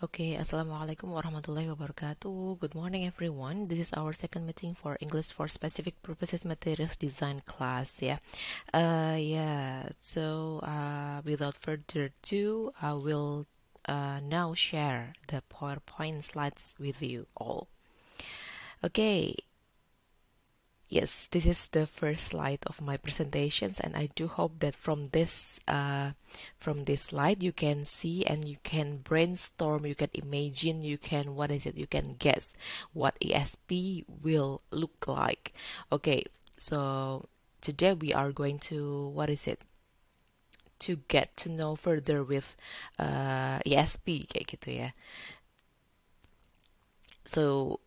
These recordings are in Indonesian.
Okay, Assalamualaikum warahmatullahi wabarakatuh. Good morning, everyone. This is our second meeting for English for Specific Purposes Materials Design class. Without further ado, I will now share the PowerPoint slides with you all. Okay, yes, this is the first slide of my presentations, and I do hope that from this slide you can see and you can brainstorm, you can imagine, you can you can guess what ESP will look like. Okay, so today we are going to to get to know further with ESP kayak gitu ya. So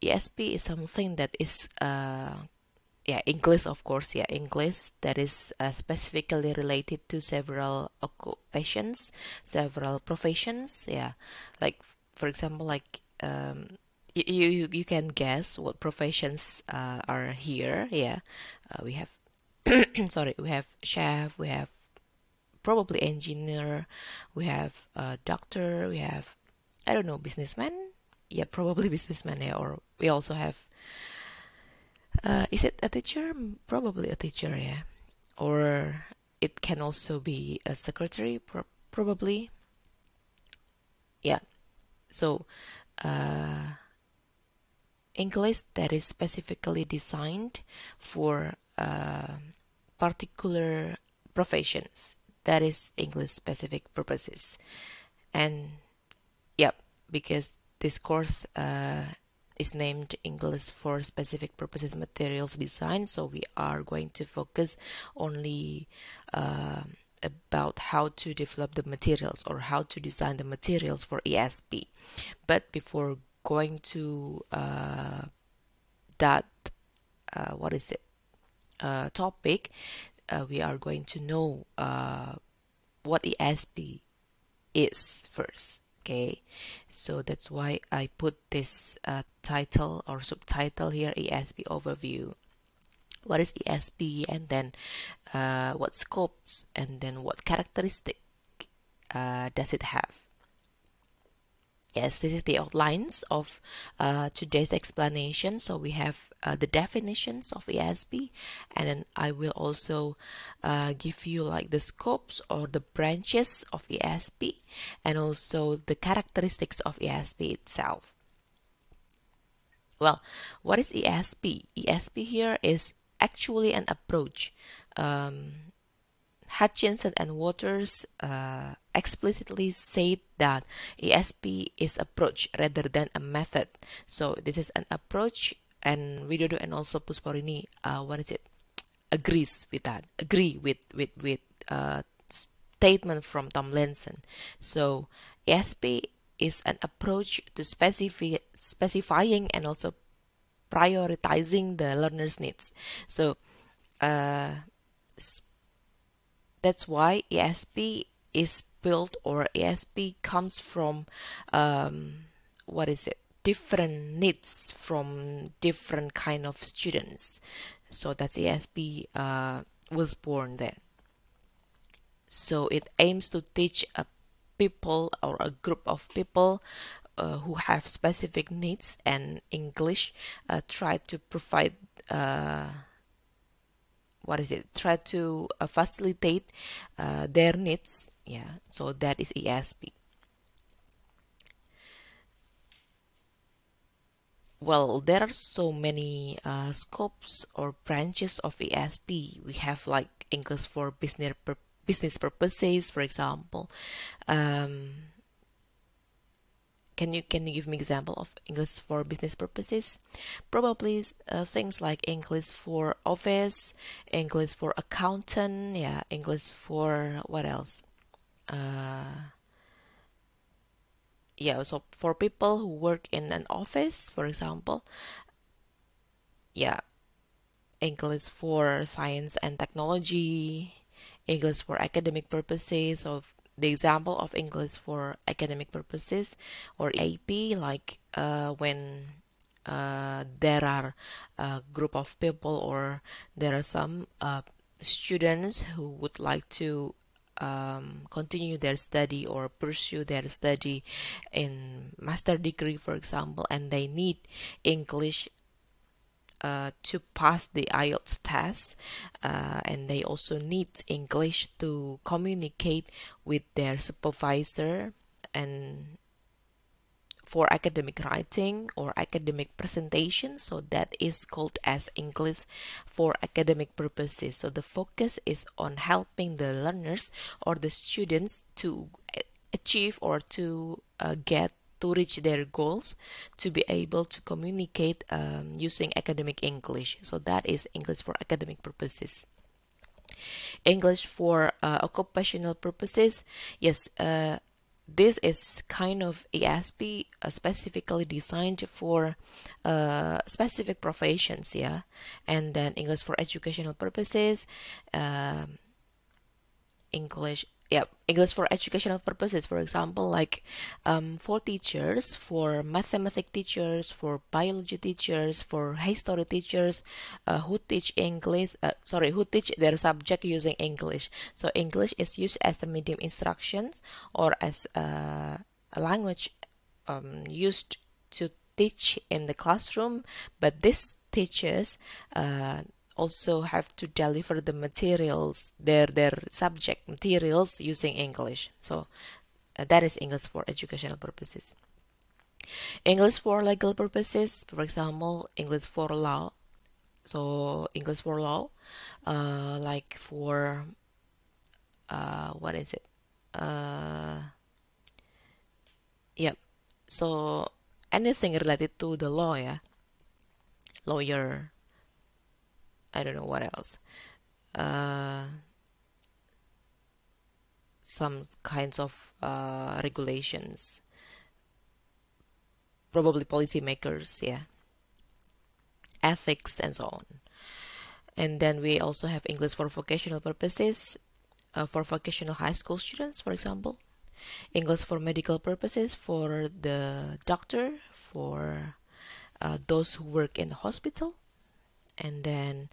ESP is something that is English, of course, English that is specifically related to several occupations, several professions, like for example, you can guess what professions are here, we have sorry, we have chef, we have probably engineer, we have doctor, we have, I don't know, businessman, probably businessman, or we also have is it a teacher? Probably a teacher, or it can also be a secretary, probably. Yeah. So, English that is specifically designed for particular professions. That is English specific purposes. And yeah, because this course is named English for Specific Purposes Materials Design, so we are going to focus only about how to develop the materials or how to design the materials for ESP. But before going to that topic, we are going to know what ESP is first. Okay, so that's why I put this title or subtitle here, ESP overview. What is ESP, and then what scopes, and then what characteristic does it have? Yes, this is the outlines of today's explanation. So we have the definitions of ESP, and then I will also give you like the scopes or the branches of ESP, and also the characteristics of ESP itself. Well, what is ESP? ESP here is actually an approach. Hutchinson and Waters explicitly said that ESP is approach rather than a method. So this is an approach, and Widodo and also Pusporini, agrees with that. Agree with statement from Tomlinson. So ESP is an approach to specifying and also prioritizing the learner's needs. So that's why ESP is built, or ESP comes from different needs from different kind of students. So that's ESP was born there. So it aims to teach a people or a group of people who have specific needs, and English try to provide try to facilitate their needs. So that is ESP. Well, there are so many scopes or branches of ESP. We have like English for business purposes, for example. Can you give me example of English for business purposes? Probably things like English for office, English for accountant, English for what else? So for people who work in an office, for example, English for science and technology, English for academic purposes. Of the example of English for academic purposes or AP, like when there are a group of people, or there are some students who would like to continue their study or pursue their study in master degree, for example, and they need English to pass the IELTS test, and they also need English to communicate with their supervisor and for academic writing or academic presentation. So that is called as English for academic purposes. So the focus is on helping the learners or the students to achieve or to get to reach their goals, to be able to communicate using academic English. So that is English for academic purposes. English for occupational purposes, yes, this is kind of ESP specifically designed for specific professions, yeah. And then English for educational purposes, English, yeah, English for educational purposes, for example, like for teachers, for mathematics teachers, for biology teachers, for history teachers, who teach English, who teach their subject using English. So English is used as a medium instructions or as a language used to teach in the classroom, but these teachers also have to deliver the materials, their subject materials using English. So that is English for educational purposes. English for legal purposes, for example, English for law. So English for law, like for what is it? Yep. So anything related to the law, yeah. Lawyer. I don't know what else. Some kinds of regulations, probably policymakers, yeah, ethics, and so on. And then we also have English for vocational purposes, for vocational high school students, for example. English for medical purposes, for the doctor, for those who work in the hospital. And then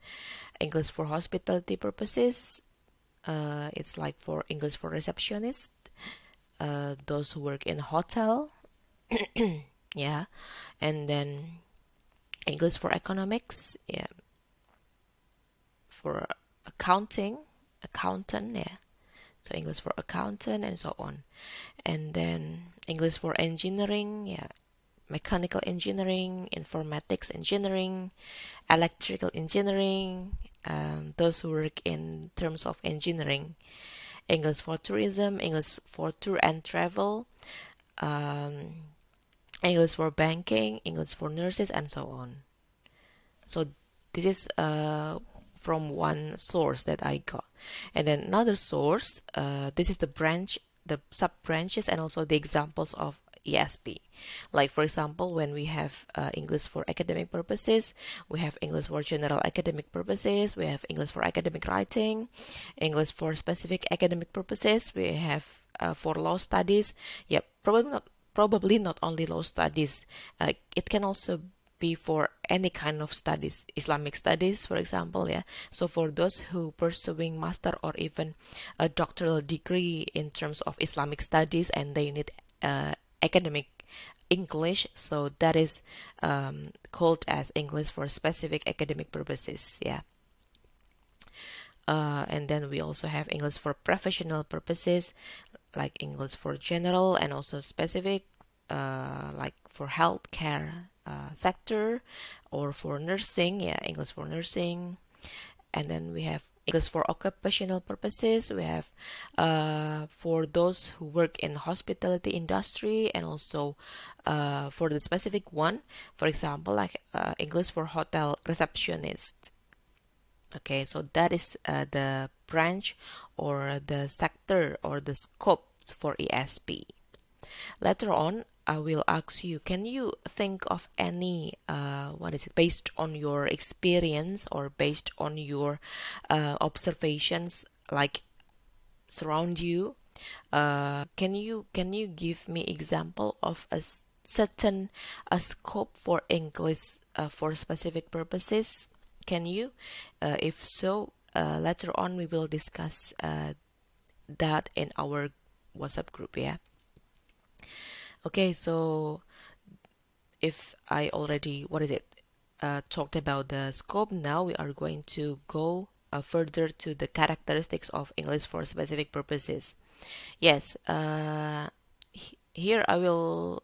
English for hospitality purposes, it's like for English for receptionist, those who work in hotel. Yeah. And then English for economics, yeah, for accountant, yeah. So English for accountant and so on. And then English for engineering, yeah, mechanical engineering, informatics engineering, electrical engineering, those who work in terms of engineering. English for tourism, English for tour and travel, English for banking, English for nurses, and so on. So this is from one source that I got. And then another source, this is the branch, the sub-branches, and also the examples of ESP. Like for example, when we have English for academic purposes, we have English for general academic purposes, we have English for academic writing, English for specific academic purposes, we have for law studies. Yep, probably not only law studies. It can also be for any kind of studies, Islamic studies, for example, yeah. So for those who pursuing master or even a doctoral degree in terms of Islamic studies and they need academic English, so that is called as English for specific academic purposes, yeah. And then we also have English for professional purposes, like English for general and also specific, like for healthcare sector, or for nursing, yeah, English for nursing. And then we have English for occupational purposes. We have for those who work in hospitality industry, and also for the specific one, for example, like English for hotel receptionist. Okay, so that is the branch or the sector or the scope for ESP. Later on, I will ask you, can you think of any, based on your experience or based on your observations, like surround you? Can you give me example of a certain scope for English for specific purposes? Can you? If so, later on we will discuss that in our WhatsApp group ya. Okay, so if I already talked about the scope, now we are going to go further to the characteristics of English for specific purposes. Yes, here I will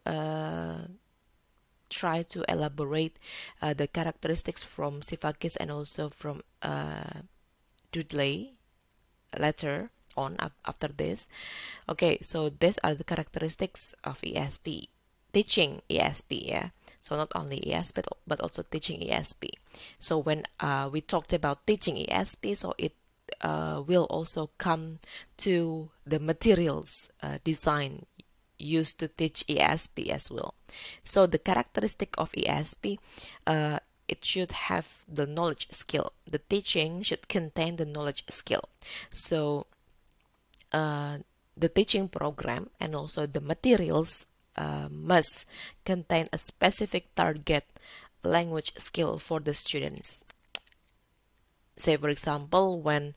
try to elaborate the characteristics from Sifakis and also from Dudley later on after this. Okay, so these are the characteristics of ESP, teaching ESP, yeah. So not only ESP but also teaching ESP. So when we talked about teaching ESP, so it will also come to the materials design used to teach ESP as well. So the characteristic of ESP, it should have the knowledge skill. The teaching should contain the knowledge skill. So the teaching program and also the materials must contain a specific target language skill for the students. Say for example, when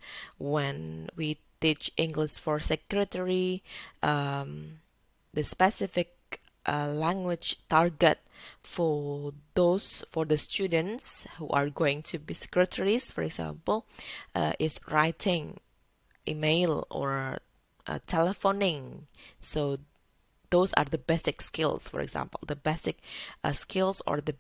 we teach English for secretary, the specific language target for the students who are going to be secretaries, for example, is writing, email, or telephoning. So those are the basic skills, for example, the basic skills or the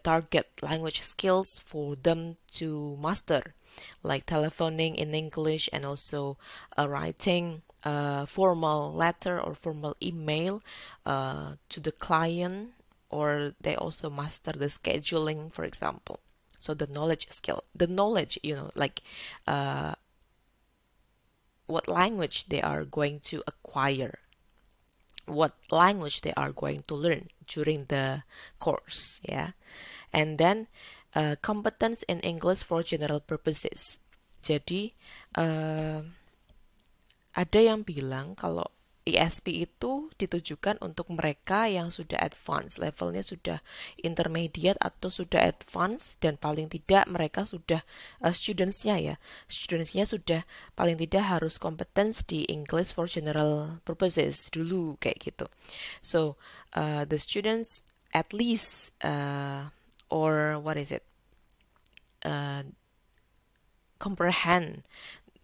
target language skills for them to master, like telephoning in English and also writing a formal letter or formal email to the client, or they also master the scheduling, for example. So the knowledge skill, the knowledge, like what language they are going to acquire, what language they are going to learn during the course, yeah. And then competence in English for general purposes. Jadi ada yang bilang kalau ESP itu ditujukan untuk mereka yang sudah advance, levelnya sudah intermediate atau sudah advance, dan paling tidak mereka sudah studentsnya sudah paling tidak harus competence di English for general purposes dulu kayak gitu. So the students at least comprehend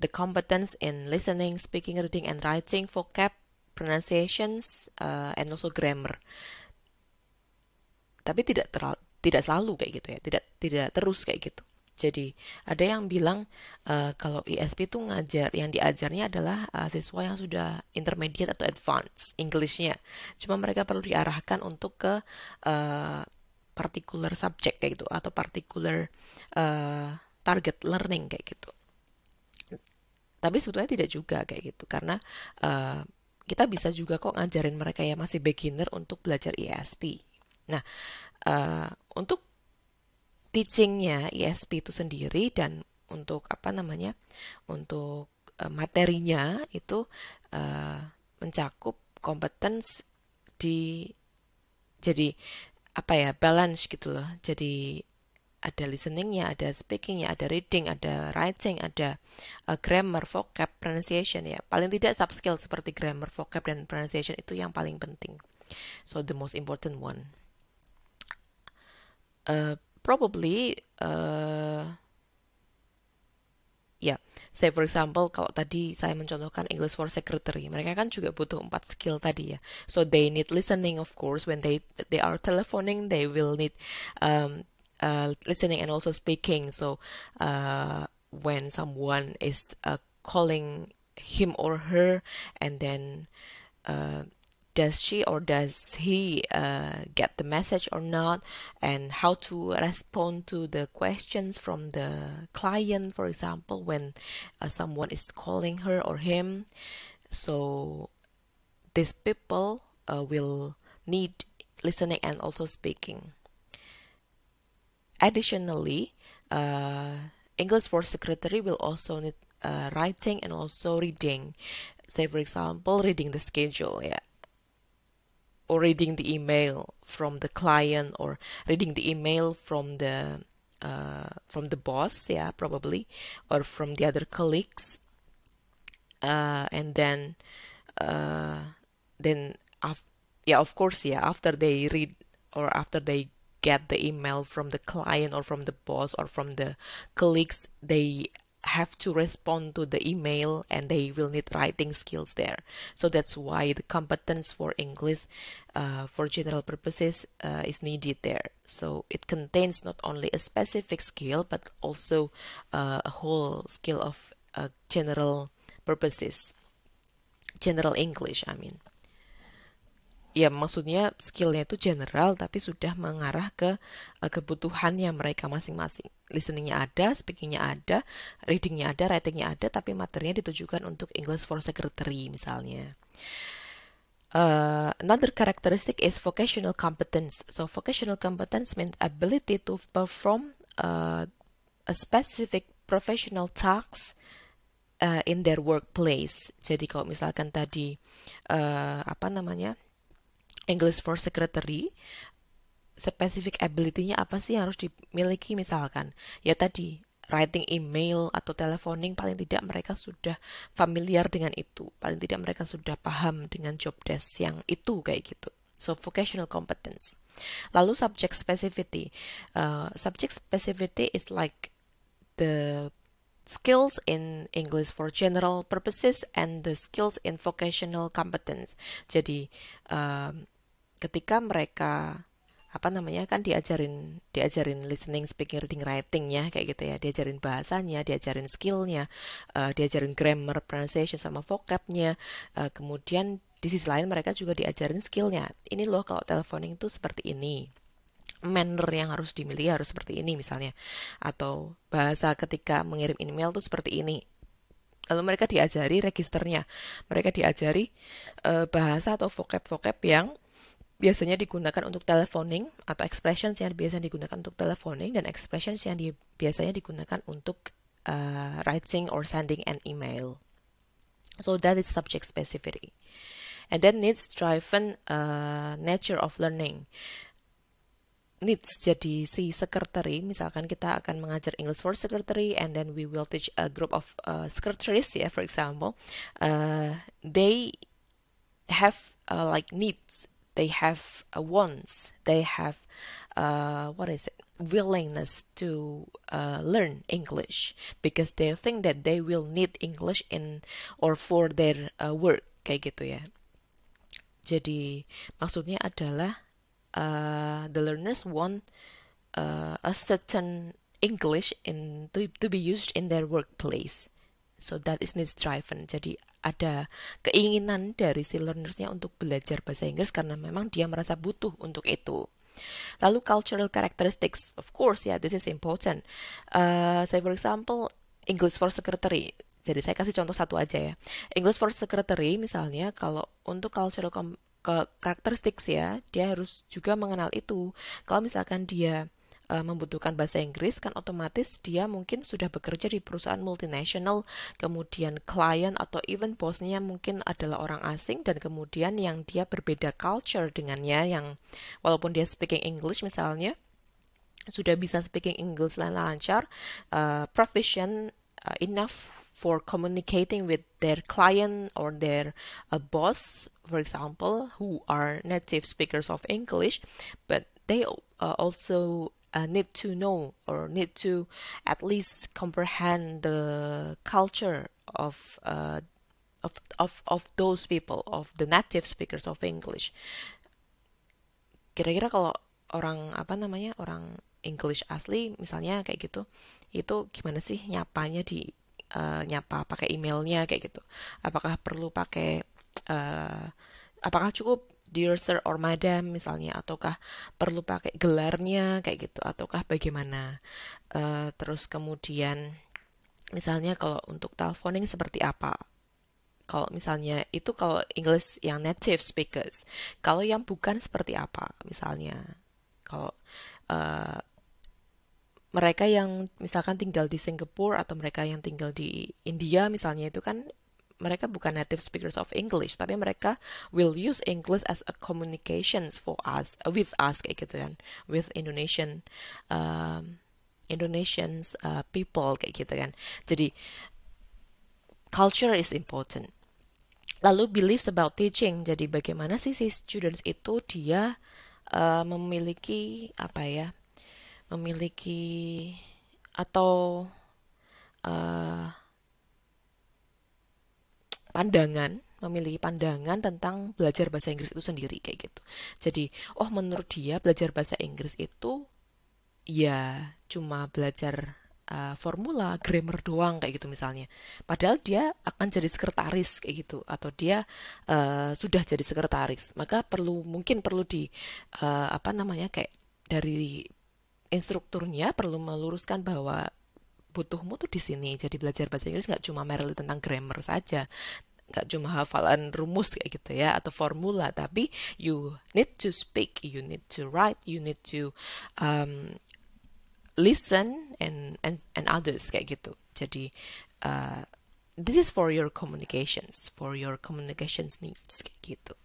the competence in listening, speaking, reading, and writing, vocab, pronunciations, and also grammar. Tapi tidak selalu kayak gitu ya, tidak terus kayak gitu. Jadi ada yang bilang kalau ESP itu yang diajarnya adalah siswa yang sudah intermediate atau advanced Englishnya. Cuma mereka perlu diarahkan untuk ke particular subject kayak gitu atau particular target learning kayak gitu. Tapi sebetulnya tidak juga kayak gitu, karena kita bisa juga kok ngajarin mereka yang masih beginner untuk belajar ESP. Nah, untuk teachingnya ESP itu sendiri dan untuk untuk materinya itu mencakup competence jadi balance gitu loh. Jadi ada listeningnya, ada speakingnya, ada reading, ada writing, ada grammar, vocab, pronunciation ya. Paling tidak sub skill seperti grammar, vocab, dan pronunciation itu yang paling penting. So the most important one. Probably say for example, kalau tadi saya mencontohkan English for secretary, mereka kan juga butuh 4 skill tadi ya. So they need listening, of course. When they are telephoning, they will need listening and also speaking. So when someone is calling him or her, and then does she or does he get the message or not, and how to respond to the questions from the client, for example, when someone is calling her or him. So these people will need listening and also speaking. Additionally, English for secretary will also need writing and also reading. Say for example, reading the schedule, or reading the email from the client, or reading the email from the boss, probably, or from the other colleagues. And then yeah, of course, yeah, after they read or after they get the email from the client or from the boss or from the colleagues, they have to respond to the email and they will need writing skills there. So that's why the competence for English for general purposes is needed there. So it contains not only a specific skill but also a whole skill of general purposes, general English, I mean. Ya, maksudnya skillnya itu general, tapi sudah mengarah ke kebutuhannya mereka masing-masing. Listeningnya ada, speakingnya ada, readingnya ada, writingnya ada, tapi materinya ditujukan untuk English for Secretary misalnya. Another characteristic is vocational competence. So vocational competence means ability to perform a specific professional task in their workplace. Jadi kalau misalkan tadi apa namanya, English for Secretary, specific ability-nya apa sih yang harus dimiliki misalkan? Ya tadi, writing email atau teleponing, paling tidak mereka sudah familiar dengan itu. Paling tidak mereka sudah paham dengan job desk yang itu kayak gitu. So, vocational competence. Lalu subject specificity. Subject specificity is like the skills in English for general purposes and the skills in vocational competence. Jadi, ketika mereka apa namanya kan diajarin listening, speaking, reading, writing ya kayak gitu ya, diajarin bahasanya, diajarin skillnya, diajarin grammar, pronunciation sama vocabnya, kemudian di sisi lain mereka juga diajarin skillnya. Ini loh kalau teleponing itu seperti ini, manner yang harus dimiliki harus seperti ini misalnya, atau bahasa ketika mengirim email tuh seperti ini. Lalu mereka diajari registernya, mereka diajari bahasa atau vocab yang biasanya digunakan untuk teleponing atau expressions yang biasanya digunakan untuk teleponing dan expressions yang biasanya digunakan untuk writing or sending an email. So that is subject specificity. And then needs driven nature of learning. Needs, jadi si secretary, misalkan kita akan mengajar English for Secretary and then we will teach a group of secretaries ya, for example, they have like needs. They have wants, they have willingness to learn English because they think that they will need English in or for their work kayak gitu ya. Jadi maksudnya adalah the learners want a certain English to be used in their workplace. So that is needs driven. Jadi ada keinginan dari si learnersnya untuk belajar bahasa Inggris karena memang dia merasa butuh untuk itu. Lalu cultural characteristics, of course ya, this is important. Say for example, English for Secretary. Jadi saya kasih contoh satu aja ya. English for Secretary misalnya, kalau untuk cultural characteristics ya, dia harus juga mengenal itu. Kalau misalkan dia membutuhkan bahasa Inggris, kan otomatis dia mungkin sudah bekerja di perusahaan multinasional, kemudian klien atau even bosnya mungkin adalah orang asing, dan kemudian yang dia berbeda culture dengannya, yang walaupun dia speaking English misalnya, sudah bisa speaking English lancar, proficient enough for communicating with their client or their boss, for example, who are native speakers of English, but they also need to know or need to at least comprehend the culture of those people, of the native speakers of English. Kira-kira kalau orang apa namanya, orang English asli misalnya kayak gitu, itu gimana sih nyapanya, di nyapa pakai emailnya kayak gitu? Apakah perlu pakai apakah cukup dear sir or madam misalnya, ataukah perlu pakai gelarnya kayak gitu, ataukah bagaimana? Terus kemudian misalnya kalau untuk teleponing seperti apa? Kalau misalnya itu kalau English yang native speakers, kalau yang bukan seperti apa? Misalnya kalau mereka yang misalkan tinggal di Singapura atau mereka yang tinggal di India misalnya, itu kan mereka bukan native speakers of English, tapi mereka will use English as a communications for us, with us kayak gitu kan, with Indonesians people kayak gitu kan. Jadi culture is important. Lalu beliefs about teaching. Jadi bagaimana sih si students itu dia memiliki apa ya? Memiliki atau memiliki pandangan tentang belajar bahasa Inggris itu sendiri kayak gitu. Jadi, oh menurut dia belajar bahasa Inggris itu ya cuma belajar formula, grammar doang kayak gitu misalnya. Padahal dia akan jadi sekretaris kayak gitu, atau dia sudah jadi sekretaris. Maka mungkin perlu di apa namanya kayak dari instrukturnya perlu meluruskan bahwa butuhmu tuh di sini. Jadi belajar bahasa Inggris nggak cuma merely tentang grammar saja, nggak cuma hafalan rumus kayak gitu ya atau formula, tapi you need to speak, you need to write, you need to listen and others kayak gitu. Jadi this is for your communications needs kayak gitu.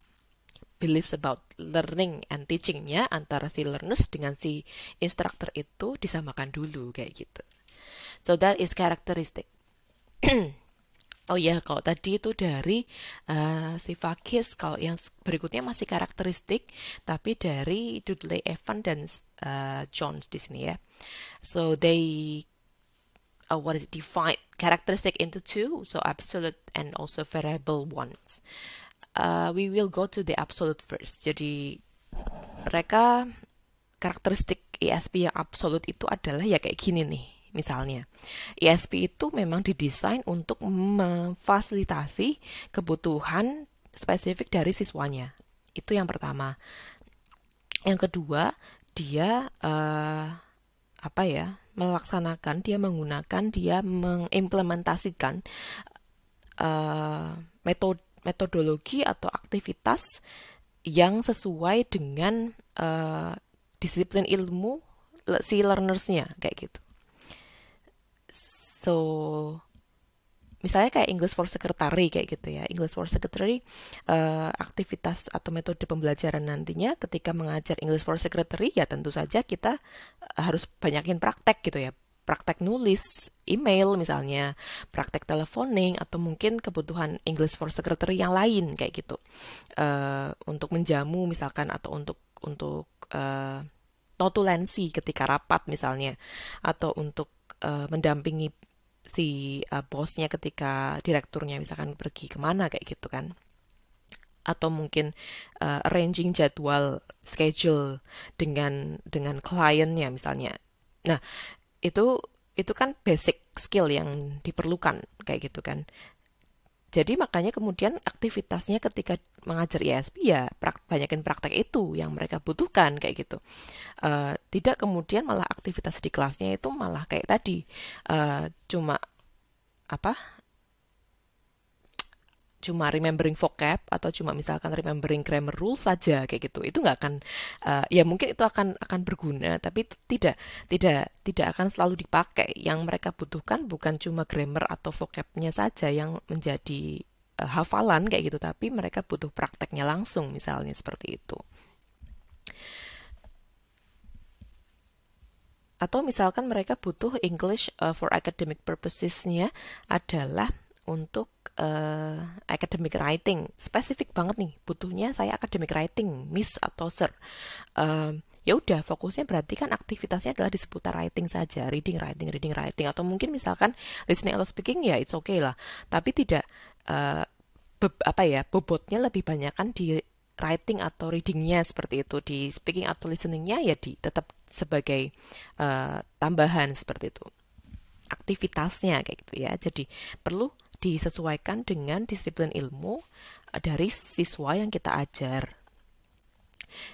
Beliefs about learning and teachingnya antara si learners dengan si instructor itu disamakan dulu kayak gitu. So that is characteristic. Oh ya, kalau tadi itu dari si Fakis, kalau yang berikutnya masih karakteristik, tapi dari Dudley, Evan, dan Jones di sini ya. So they divide characteristic into two, so absolute and also variable ones. We will go to the absolute first. Jadi mereka karakteristik ESP yang absolut itu adalah ya kayak gini nih. Misalnya, ESP itu memang didesain untuk memfasilitasi kebutuhan spesifik dari siswanya. Itu yang pertama. Yang kedua, dia dia mengimplementasikan metodologi atau aktivitas yang sesuai dengan disiplin ilmu si learnersnya kayak gitu. So, misalnya kayak English for Secretary kayak gitu ya. English for Secretary, aktivitas atau metode pembelajaran nantinya ketika mengajar English for Secretary ya tentu saja kita harus banyakin praktek gitu ya. Praktek nulis email misalnya, praktek teleponing, atau mungkin kebutuhan English for Secretary yang lain kayak gitu. Untuk menjamu misalkan, atau untuk notulensi ketika rapat misalnya, atau untuk mendampingi si bosnya ketika direkturnya misalkan pergi kemana kayak gitu kan, atau mungkin arranging jadwal schedule dengan kliennya misalnya. Nah itu kan basic skill yang diperlukan kayak gitu kan. Jadi makanya kemudian aktivitasnya ketika mengajar ESP ya banyakin praktek itu yang mereka butuhkan kayak gitu. Tidak kemudian malah aktivitas di kelasnya itu malah kayak tadi cuma remembering vocab atau cuma misalkan remembering grammar rule saja kayak gitu. Itu nggak akan ya mungkin itu akan berguna, tapi tidak akan selalu dipakai. Yang mereka butuhkan bukan cuma grammar atau vocabnya saja yang menjadi hafalan kayak gitu, tapi mereka butuh prakteknya langsung misalnya seperti itu. Atau misalkan mereka butuh English for academic purposes-nya adalah untuk academic writing. Spesifik banget nih, butuhnya saya academic writing, Miss atau Sir. Ya udah, fokusnya berarti kan aktivitasnya adalah di seputar writing saja, reading, atau mungkin misalkan listening atau speaking ya it's okay lah. Tapi tidak bobotnya lebih banyak kan di writing atau readingnya seperti itu. Di speaking atau listeningnya ya tetap sebagai tambahan seperti itu. Aktivitasnya kayak gitu ya. Jadi perlu disesuaikan dengan disiplin ilmu dari siswa yang kita ajar.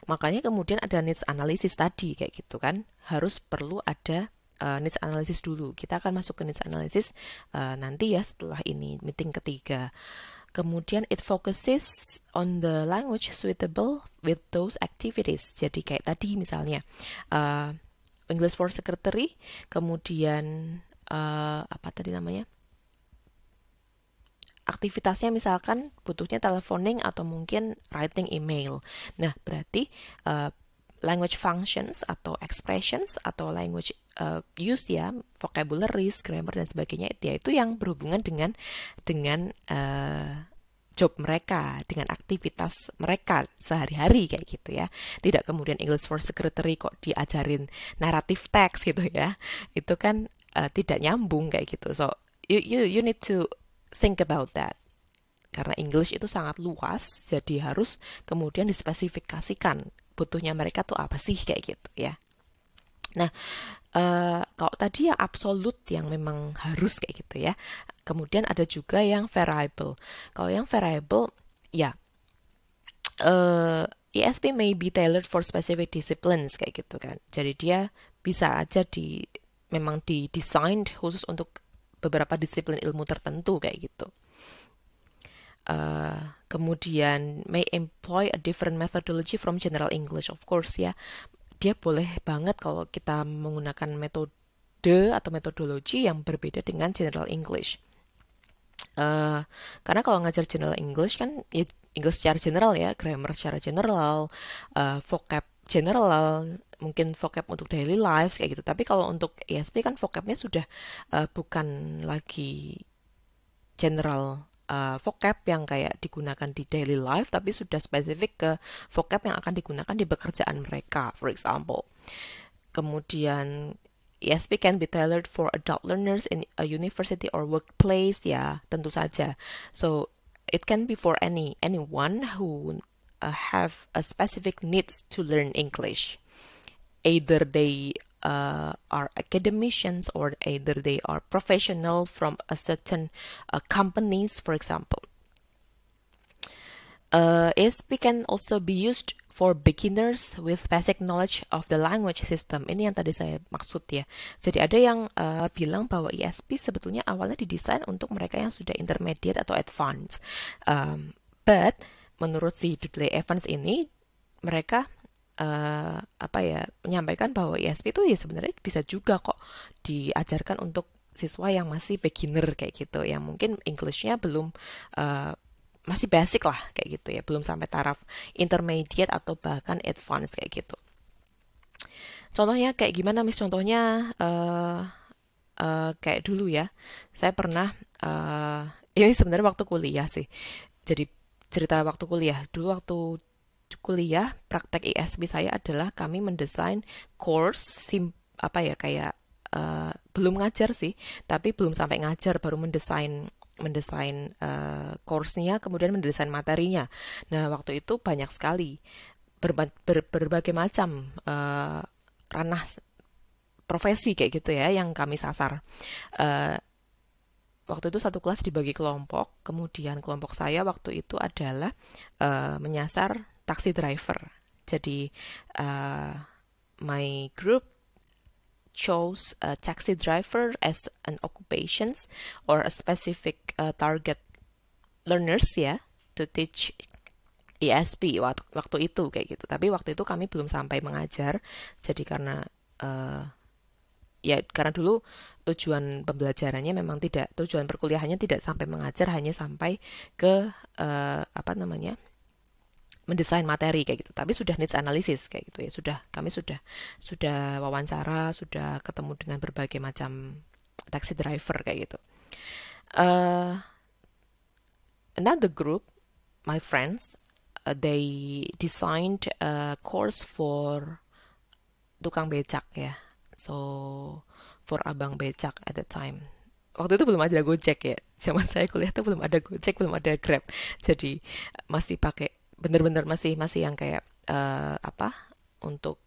Makanya kemudian ada needs analysis tadi kayak gitu kan. Harus perlu ada needs analysis dulu. Kita akan masuk ke needs analysis nanti ya setelah ini meeting ketiga. Kemudian it focuses on the language suitable with those activities. Jadi kayak tadi misalnya English for Secretary, kemudian aktivitasnya misalkan butuhnya teleponing atau mungkin writing email. Nah berarti language functions atau expressions atau language use ya, vocabularies, grammar dan sebagainya, itu yang berhubungan dengan job mereka, dengan aktivitas mereka sehari-hari kayak gitu ya. Tidak kemudian English for Secretary kok diajarin narrative text gitu ya. Itu kan tidak nyambung kayak gitu. So you need to think about that. Karena English itu sangat luas, jadi harus kemudian dispesifikasikan butuhnya mereka tuh apa sih kayak gitu ya. Nah, kalau tadi yang absolut yang memang harus kayak gitu ya. Kemudian ada juga yang variable. Kalau yang variable, ya ESP may be tailored for specific disciplines kayak gitu kan. Jadi dia bisa aja memang didesain khusus untuk beberapa disiplin ilmu tertentu kayak gitu. Kemudian may employ a different methodology from general English, of course ya. Dia boleh banget kalau kita menggunakan metode atau metodologi yang berbeda dengan general English. Karena kalau ngajar general English kan ya English secara general ya, grammar secara general, vocab general, mungkin vocab untuk daily life kayak gitu. Tapi kalau untuk ESP kan vocabnya sudah bukan lagi general vocab yang kayak digunakan di daily life, tapi sudah spesifik ke vocab yang akan digunakan di pekerjaan mereka, for example. Kemudian ESP can be tailored for adult learners in a university or workplace, ya tentu saja. So it can be for anyone who have a specific needs to learn English. Either they are academicians or either they are professional from a certain companies, for example. ESP can also be used for beginners with basic knowledge of the language system. Ini yang tadi saya maksud ya. Jadi ada yang bilang bahwa ESP sebetulnya awalnya didesain untuk mereka yang sudah intermediate atau advanced. But menurut si Dudley Evans ini, mereka menyampaikan bahwa ESP itu ya sebenarnya bisa juga kok diajarkan untuk siswa yang masih beginner kayak gitu, yang mungkin Englishnya belum masih basic lah kayak gitu ya, belum sampai taraf intermediate atau bahkan advance kayak gitu. Contohnya kayak gimana, Miss? Contohnya kayak dulu ya, saya pernah ini sebenarnya waktu kuliah sih. Jadi cerita waktu kuliah dulu, waktu kuliah praktek ESP saya adalah kami mendesain course kayak belum ngajar sih, tapi belum sampai ngajar, baru mendesain course-nya, kemudian mendesain materinya. Nah, waktu itu banyak sekali berbagai macam ranah profesi kayak gitu ya yang kami sasar. Waktu itu satu kelas dibagi kelompok, kemudian kelompok saya waktu itu adalah menyasar taxi driver. Jadi my group chose a taxi driver as an occupations or a specific target learners ya, to teach ESP waktu itu kayak gitu. Tapi waktu itu kami belum sampai mengajar. Jadi karena karena dulu tujuan pembelajarannya memang tujuan perkuliahannya tidak sampai mengajar, hanya sampai ke mendesain materi kayak gitu. Tapi sudah needs analysis kayak gitu ya. Kami sudah wawancara, sudah ketemu dengan berbagai macam taxi driver kayak gitu. Another group, my friends, they designed a course for tukang becak ya. So for abang becak at the time. Waktu itu belum ada Gojek ya. Zaman saya kuliah tuh belum ada Gojek, belum ada Grab. Jadi masih pakai bener-bener masih yang kayak untuk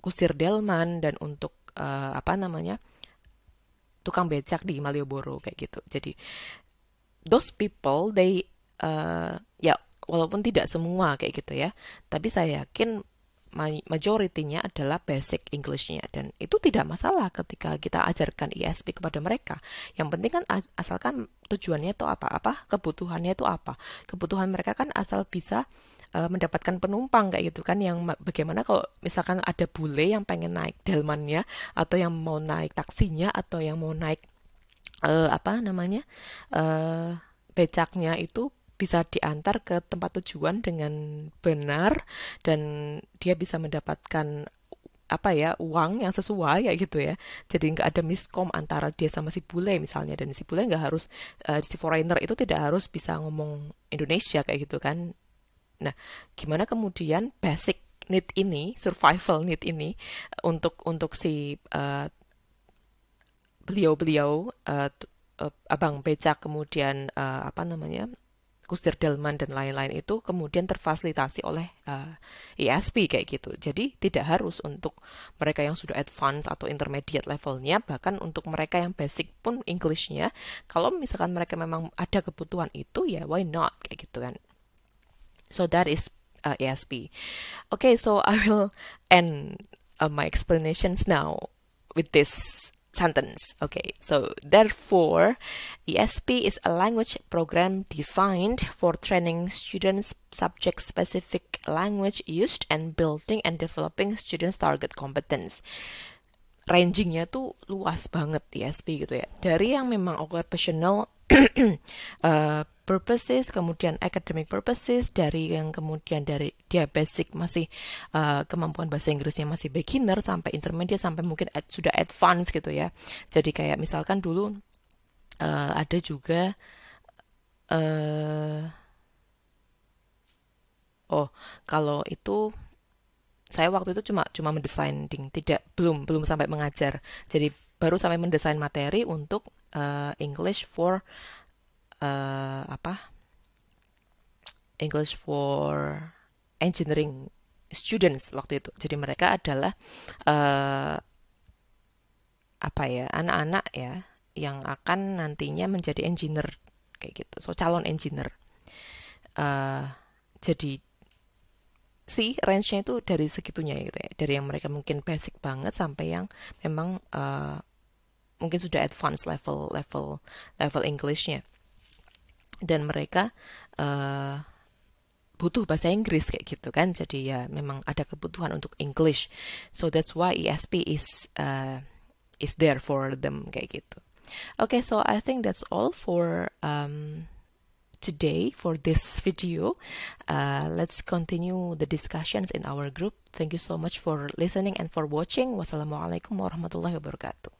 kusir delman dan untuk tukang becak di Malioboro kayak gitu. Jadi those people they walaupun tidak semua kayak gitu ya, tapi saya yakin majority-nya adalah basic English-nya, dan itu tidak masalah ketika kita ajarkan ESP kepada mereka. Yang penting kan asalkan tujuannya itu apa, kebutuhannya itu apa. Kebutuhan mereka kan asal bisa mendapatkan penumpang kayak gitu kan. Yang bagaimana kalau misalkan ada bule yang pengen naik delmannya, atau yang mau naik taksinya, atau yang mau naik becaknya, itu bisa diantar ke tempat tujuan dengan benar, dan dia bisa mendapatkan apa ya, uang yang sesuai ya gitu ya. Jadi nggak ada miskom antara dia sama si bule misalnya, dan si bule nggak harus si foreigner itu tidak harus bisa ngomong Indonesia kayak gitu kan. Nah, gimana kemudian basic need ini, survival need ini untuk si beliau-beliau abang becak kemudian apa namanya kusir delman dan lain-lain itu kemudian terfasilitasi oleh ESP kayak gitu. Jadi tidak harus untuk mereka yang sudah advance atau intermediate levelnya, bahkan untuk mereka yang basic pun Englishnya, kalau misalkan mereka memang ada kebutuhan itu ya why not kayak gitu kan. So that is ESP. Okay, so I will end my explanations now with this sentence. Okay, so therefore, ESP is a language program designed for training students subject-specific language used and building and developing students' target competence. Rangingnya tuh luas banget ESP gitu ya. Dari yang memang occupational purposes, kemudian academic purposes, dari yang kemudian dari dia basic masih kemampuan bahasa Inggrisnya masih beginner sampai intermediate sampai mungkin sudah advance gitu ya. Jadi kayak misalkan dulu ada juga kalau itu saya waktu itu cuma mendesain belum sampai mengajar. Jadi baru sampai mendesain materi untuk English for English for engineering students waktu itu. Jadi mereka adalah anak-anak ya yang akan nantinya menjadi engineer kayak gitu. So calon engineer. Jadi range-nya itu dari segitunya gitu ya. Dari yang mereka mungkin basic banget sampai yang memang mungkin sudah advance level English-nya. Dan mereka butuh bahasa Inggris kayak gitu kan. Jadi ya memang ada kebutuhan untuk English. So that's why ESP is there for them kayak gitu. Okay, so I think that's all for today for this video. Let's continue the discussions in our group. Thank you so much for listening and for watching. Wassalamualaikum warahmatullahi wabarakatuh.